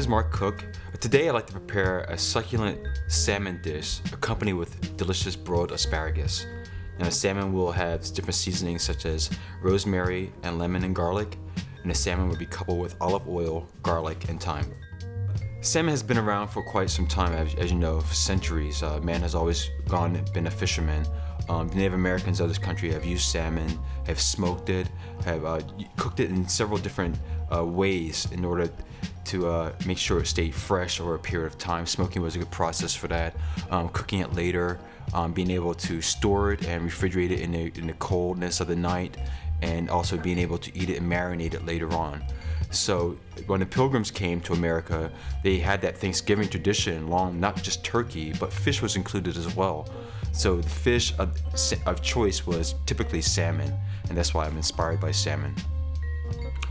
is Mark Cook. Today I'd like to prepare a succulent salmon dish accompanied with delicious broiled asparagus. Now the salmon will have different seasonings such as rosemary and lemon and garlic, and the salmon will be coupled with olive oil, garlic, and thyme. Salmon has been around for quite some time, as you know, for centuries. Man has always been a fisherman. The Native Americans of this country have used salmon, have smoked it, have cooked it in several different ways in order to make sure it stayed fresh over a period of time. Smoking was a good process for that. Cooking it later, being able to store it and refrigerate it in the coldness of the night, and also being able to eat it and marinate it later on. So when the Pilgrims came to America, they had that Thanksgiving tradition, not just turkey, but fish was included as well. So the fish of choice was typically salmon, and that's why I'm inspired by salmon.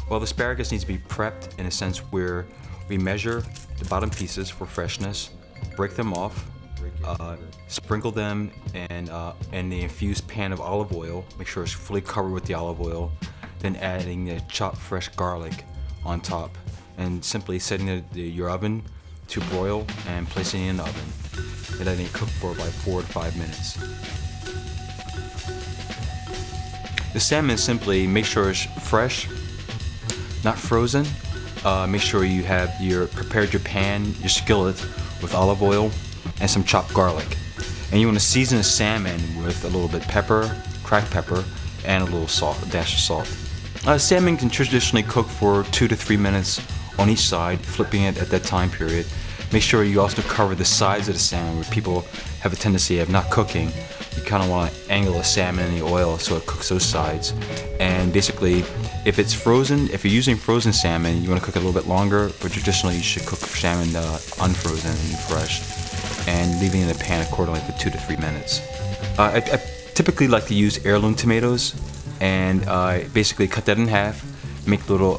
Well, the asparagus needs to be prepped in a sense where we measure the bottom pieces for freshness, break them off, sprinkle them in the infused pan of olive oil, make sure it's fully covered with the olive oil, then adding the chopped fresh garlic on top, and simply setting your oven to broil and placing it in the oven and letting it cook for about 4 to 5 minutes. The salmon, simply make sure it's fresh, not frozen. Make sure you have prepared your pan, your skillet with olive oil and some chopped garlic. And you want to season the salmon with a little bit pepper, cracked pepper, and a little salt, a dash of salt. Salmon can traditionally cook for 2 to 3 minutes on each side, flipping it at that time period. Make sure you also cover the sides of the salmon, where people have a tendency of not cooking. You kind of want to angle the salmon in the oil so it cooks those sides. And basically, if it's frozen, if you're using frozen salmon, you want to cook it a little bit longer, but traditionally you should cook salmon unfrozen and fresh, and leaving it in the pan accordingly for 2 to 3 minutes. I typically like to use heirloom tomatoes, and basically cut that in half, make little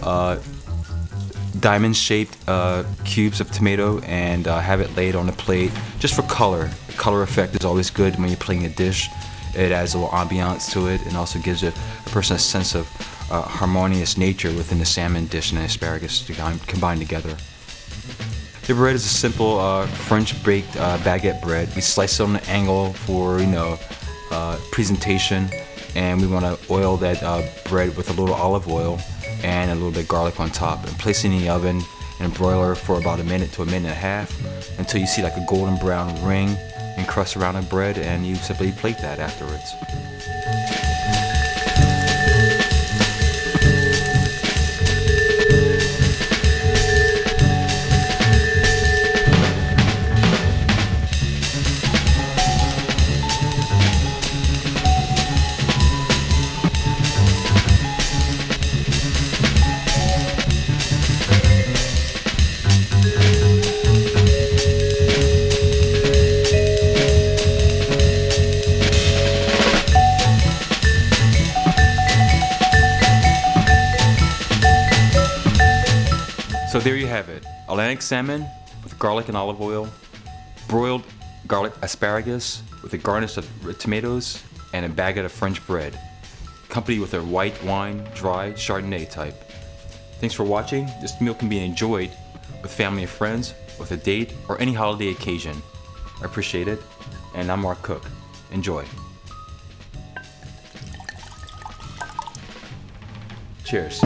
diamond-shaped cubes of tomato, and have it laid on a plate just for color. The color effect is always good when you're plating a dish. It adds a little ambiance to it, and also gives a person a sense of harmonious nature within the salmon dish and the asparagus combined together. The bread is a simple French-baked baguette bread. We slice it on an angle for presentation, and we want to oil that bread with a little olive oil and a little bit of garlic on top, and place it in the oven in a broiler for about 1 minute to 1.5 minutes until you see like a golden brown ring and crust around the bread, and you simply plate that afterwards. So there you have it, Atlantic salmon with garlic and olive oil, broiled garlic asparagus with a garnish of tomatoes, and a baguette of French bread, accompanied with a white wine, dry Chardonnay type. Thanks for watching. This meal can be enjoyed with family and friends, with a date, or any holiday occasion. I appreciate it, and I'm Mark Cook. Enjoy. Cheers.